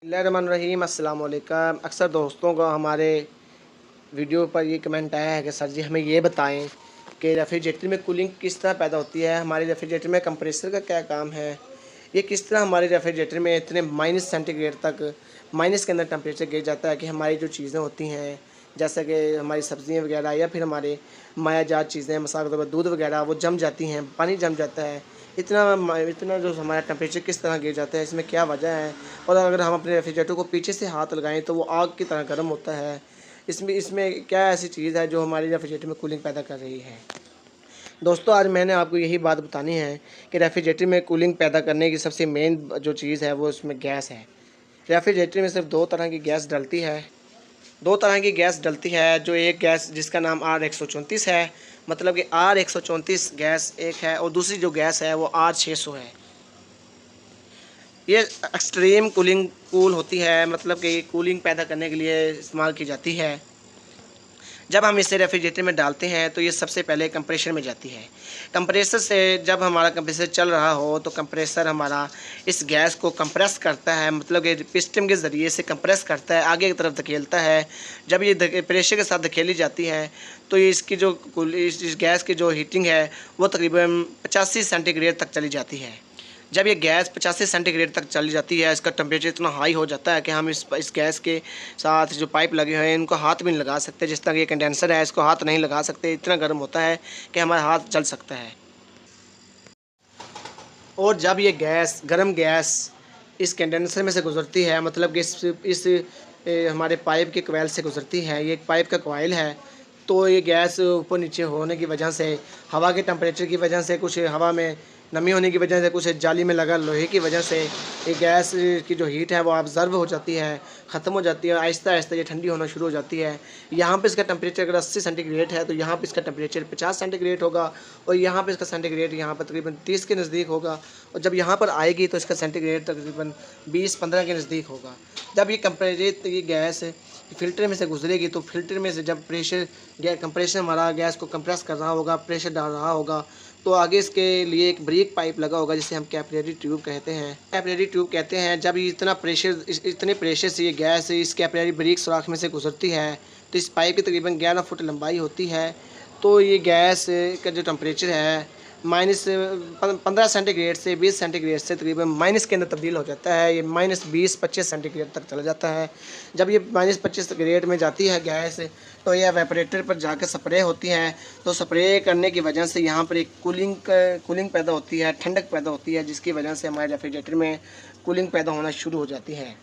बिस्मिल्लाहिर्रहमानिर्रहीम अस्सलाम वालेकुम। अक्सर दोस्तों को हमारे वीडियो पर ये कमेंट आया है कि सर जी हमें ये बताएं कि रेफ्रिजरेटर में कूलिंग किस तरह पैदा होती है, हमारे रेफ्रिजरेटर में कंप्रेसर का क्या काम है, ये किस तरह हमारे रेफ्रिजरेटर में इतने माइनस सेंटीग्रेड तक माइनस के अंदर टेम्परेचर गिर जाता है कि हमारी जो चीज़ें होती हैं जैसे कि हमारी सब्ज़ियाँ वगैरह या फिर हमारे मायाजात चीज़ें मिसाल के तौर पर दूध वगैरह वो जम जाती हैं, पानी जम जाता है। इतना जो हमारा टेम्परेचर किस तरह गिर जाता है, इसमें क्या वजह है? और अगर हम अपने रेफ्रिजरेटर को पीछे से हाथ लगाएं तो वो आग की तरह गर्म होता है। इसमें इसमें क्या ऐसी चीज़ है जो हमारे रेफ्रिजरेटर में कूलिंग पैदा कर रही है? दोस्तों, आज मैंने आपको यही बात बतानी है कि रेफ्रिजरेटर में कूलिंग पैदा करने की सबसे मेन जो चीज़ है वो उसमें गैस है। रेफ्रिजरेटर में सिर्फ 2 तरह की गैस डलती है। 2 तरह की गैस डलती है, जो एक गैस जिसका नाम R134 है, मतलब कि R134 गैस एक है, और दूसरी जो गैस है वो R600 है। ये एक्सट्रीम कूल होती है, मतलब कि कूलिंग पैदा करने के लिए इस्तेमाल की जाती है। जब हम इसे रेफ्रिजरेटर में डालते हैं तो ये सबसे पहले कंप्रेसर में जाती है। कंप्रेसर से जब हमारा कंप्रेसर चल रहा हो तो कंप्रेसर हमारा इस गैस को कंप्रेस करता है, मतलब कि पिस्टन के ज़रिए से कंप्रेस करता है, आगे की तरफ धकेलता है। जब ये प्रेशर के साथ धकेली जाती है तो ये इसकी जो इस गैस की जो हीटिंग है वो तकरीबन 85 सेंटीग्रेड तक चली जाती है। जब ये गैस 85 सेंटीग्रेड तक चली जाती है, इसका टेम्परेचर इतना हाई हो जाता है कि हम इस गैस के साथ जो पाइप लगे हुए हैं इनको हाथ भी नहीं लगा सकते। जिस तरह ये कंडेंसर है इसको हाथ नहीं लगा सकते, इतना गर्म होता है कि हमारा हाथ जल सकता है। और जब ये गर्म गैस इस कंडेंसर में से गुजरती है, मतलब कि हमारे पाइप के कोयल से गुजरती है, ये एक पाइप का कोयल है, तो ये गैस ऊपर नीचे होने की वजह से, हवा के टेम्परेचर की वजह से, कुछ हवा में नमी होने की वजह से, कुछ जाली में लगा लोहे की वजह से ये गैस की जो हीट है वो ऑब्ज़र्व हो जाती है, ख़त्म हो जाती है, आहिस्ता आहिस्ता ये ठंडी होना शुरू हो जाती है। यहाँ पे इसका टेम्परेचर अगर 80 सेंटीग्रेड है तो यहाँ पे इसका टेम्परेचर 50 सेंटीग्रेड होगा, और यहाँ पे इसका सेंटीग्रेड यहाँ पर तकरीबन 30 के नज़दीक होगा, और जब यहाँ पर आएगी तो इसका सेंटीग्रेड तकरीबन 20-15 के नज़दीक होगा। जब ये गैस फ़िल्टर में से गुजरेगी तो फ़िल्टर में से जब कंप्रेशर हमारा गैस को कंप्रेस कर रहा होगा, प्रेशर डाल रहा होगा, तो आगे इसके लिए एक ब्रेक पाइप लगा होगा जिसे हम कैपिलरी ट्यूब कहते हैं। कैपिलरी ट्यूब कहते हैं, जब इतने प्रेशर से ये गैस इस कैपिलरी ब्रेक सुराख में से गुजरती है तो इस पाइप की तकरीबन 11 फुट लंबाई होती है। तो ये गैस का जो टेम्परेचर है माइनस 15 सेंटीग्रेड से 20 सेंटीग्रेड से तकरीबन माइनस के अंदर तब्दील हो जाता है। ये -20-25 सेंटीग्रेड तक चला जाता है। जब ये -25 ग्रेड में जाती है गैस तो ये एवेपोरेटर पर जाकर स्प्रे होती है, तो स्प्रे करने की वजह से यहाँ पर एक कूलिंग पैदा होती है, ठंडक पैदा होती है, जिसकी वजह से हमारे रेफ्रिजरेटर में कूलिंग पैदा होना शुरू हो जाती है।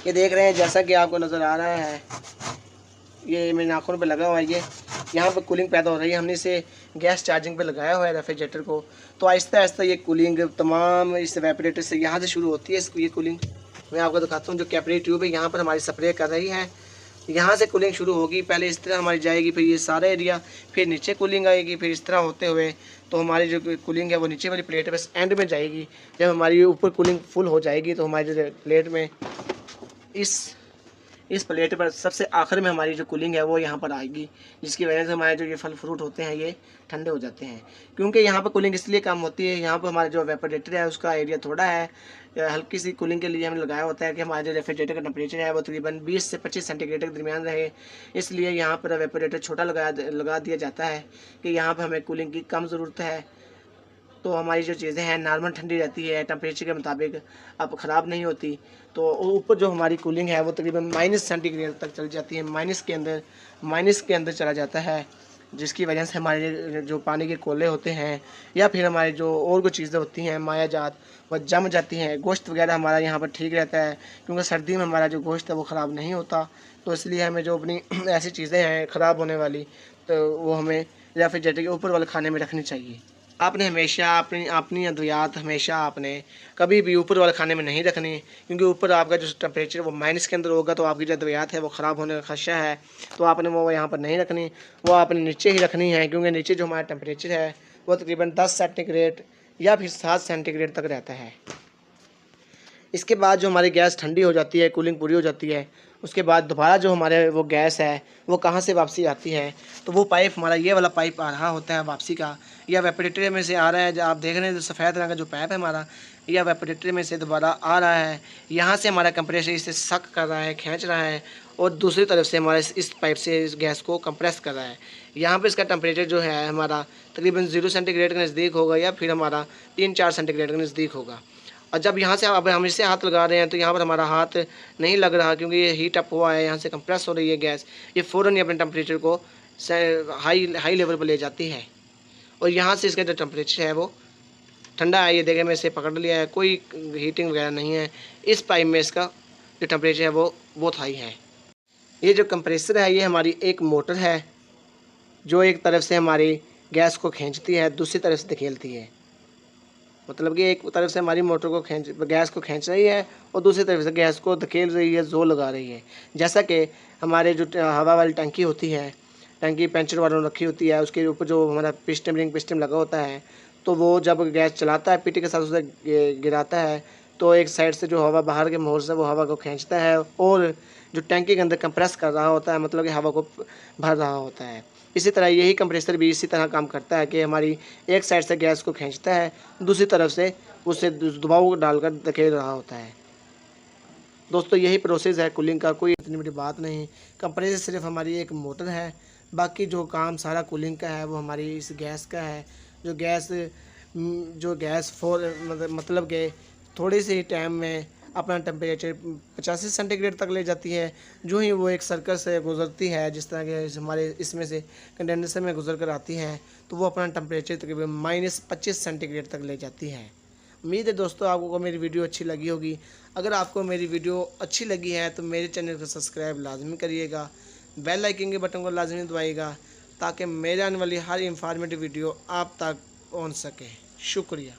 ये देख रहे हैं जैसा कि आपको नज़र आ रहा है, ये मेरी आँखों पे लगा हुआ है, ये यहाँ पर कूलिंग पैदा हो रही है। हमने इसे गैस चार्जिंग पे लगाया हुआ है रेफ्रिजरेटर को, तो आहिस्ता आहिस्ता ये कूलिंग तमाम इस एवेपोरेटर से यहाँ से शुरू होती है। ये कूलिंग मैं आपको दिखाता हूँ। जो कैपिलरी ट्यूब है यहाँ पर हमारी स्प्रे कर रही है, यहाँ से कूलिंग शुरू होगी, पहले इस तरह हमारी जाएगी, फिर ये सारा एरिया, फिर नीचे कूलिंग आएगी, फिर इस तरह होते हुए तो हमारी जो कूलिंग है वो नीचे वाली प्लेट बस एंड में जाएगी। जब हमारी ऊपर कूलिंग फुल हो जाएगी तो हमारी जो प्लेट में इस प्लेट पर सबसे आखिर में हमारी जो कूलिंग है वो यहाँ पर आएगी, जिसकी वजह से हमारे जो ये फल फ्रूट होते हैं ये ठंडे हो जाते हैं। क्योंकि यहाँ पर कूलिंग इसलिए कम होती है, यहाँ पर हमारा जो एवेपोरेटर है उसका एरिया थोड़ा है, हल्की सी कूलिंग के लिए हमने लगाया होता है कि हमारे जो रेफ्रिजरेटर का टेम्परेचर है वो तकरीबन 20 से 25 सेंटीग्रेड के दरमियान रहे, इसलिए यहाँ पर एवेपोरेटर छोटा लगा दिया जाता है कि यहाँ पर हमें कूलिंग की कम ज़रूरत है। तो हमारी जो चीज़ें हैं नॉर्मल ठंडी रहती है, टेम्परेचर के मुताबिक अब ख़राब नहीं होती। तो ऊपर जो हमारी कूलिंग है वो तकरीबन माइनस सेंटीग्रेड तक चली जाती है, माइनस के अंदर चला जाता है, जिसकी वजह से हमारे जो पानी के कोले होते हैं या फिर हमारे जो और कुछ चीज़ें होती हैं मायाजात वह जम जाती हैं। गोश्त वगैरह हमारा यहाँ पर ठीक रहता है, क्योंकि सर्दी में हमारा जो गोश्त है वो ख़राब नहीं होता। तो इसलिए हमें जो अपनी ऐसी चीज़ें हैं ख़राब होने वाली, तो वो हमें रेफ्रिजरेटर के ऊपर वाले खाने में रखनी चाहिए। आपने हमेशा अपनी अद्वियात हमेशा आपने कभी भी ऊपर वाले खाने में नहीं रखनी, क्योंकि ऊपर आपका जो टेम्परेचर वो माइनस के अंदर होगा तो आपकी जो अद्वियात है वो ख़राब होने का खदशा है। तो आपने वो यहाँ पर नहीं रखनी, वो आपने नीचे ही रखनी है, क्योंकि नीचे जो हमारा टेम्परेचर है वो तकरीबन 10 सेंटीग्रेड या फिर 7 सेंटीग्रेड तक रहता है। इसके बाद जो हमारी गैस ठंडी हो जाती है, कूलिंग पूरी हो जाती है, उसके बाद दोबारा जो हमारे वो गैस है वो कहाँ से वापसी आती है, तो वो पाइप हमारा ये वाला पाइप आ रहा होता है वापसी का, या वेपरेटर में से आ रहा है। जो आप देख रहे हैं जो सफ़ेद रंग का जो पाइप है हमारा, या वेपरेटर में से दोबारा आ रहा है। यहाँ से हमारा कंप्रेसर इसे सक कर रहा है, खींच रहा है, और दूसरी तरफ से हमारा इस पाइप से इस गैस को कंप्रेस कर रहा है। यहाँ पे इसका टेम्परेचर जो है हमारा तकरीबन 0 सेंटीग्रेड के नज़दीक होगा, या फिर हमारा 3-4 सेंटीग्रेड के नज़दीक होगा। और जब यहाँ से अब हम इससे हाथ लगा रहे हैं तो यहाँ पर हमारा हाथ नहीं लग रहा, क्योंकि ये हीट अप हुआ है, यहाँ से कंप्रेस हो रही है गैस। ये फ़ौरन ही अपने टेम्परेचर को हाई लेवल पर ले जाती है, और यहाँ से इसका जो टेम्परेचर है वो ठंडा है। ये देखें, मैं इसे पकड़ लिया है, कोई हीटिंग वगैरह नहीं है। इस पाइप में इसका जो टेम्परेचर है वो बहुत हाई है। ये जो कंप्रेसर है ये हमारी एक मोटर है जो एक तरफ से हमारी गैस को खींचती है, दूसरी तरफ से धकेलती है। मतलब कि एक तरफ से हमारी मोटर को गैस को खींच रही है, और दूसरी तरफ से गैस को धकेल रही है, जोर लगा रही है। जैसा कि हमारे जो हवा वाली टंकी होती है, टंकी पेंचर वालों रखी होती है, उसके ऊपर जो हमारा पिस्टन लगा होता है, तो वो जब गैस चलाता है पीटी के साथ उसे गिराता है, तो एक साइड से जो हवा बाहर के मोड़ से वो हवा को खींचता है, और जो टंकी के अंदर कंप्रेस कर रहा होता है, मतलब कि हवा को भर रहा होता है। इसी तरह यही कंप्रेसर भी इसी तरह काम करता है कि हमारी एक साइड से गैस को खींचता है, दूसरी तरफ से उसे दबाव डालकर धकेल रहा होता है। दोस्तों यही प्रोसेस है कूलिंग का, कोई इतनी बड़ी बात नहीं। कंप्रेसर सिर्फ हमारी एक मोटर है, बाकी जो काम सारा कूलिंग का है वो हमारी इस गैस का है। जो गैस मतलब कि थोड़ी सी टाइम में अपना टेम्परेचर 85 सेंटीग्रेड तक ले जाती है। जो ही वो एक सर्कल से गुजरती है, जिस तरह के हमारे इसमें से कंडेंसर में गुजर कर आती है, तो वो अपना टेम्परेचर तकरीबन -25 सेंटीग्रेड तक ले जाती है। उम्मीद है दोस्तों आपको मेरी वीडियो अच्छी लगी होगी। अगर आपको मेरी वीडियो अच्छी लगी है तो मेरे चैनल को सब्सक्राइब लाजमी करिएगा, बेल आइकन के बटन को लाजमी दबाइएगा, ताकि मेरे आने वाली हर इंफॉर्मेटिव वीडियो आप तक पहुँच सके। शुक्रिया।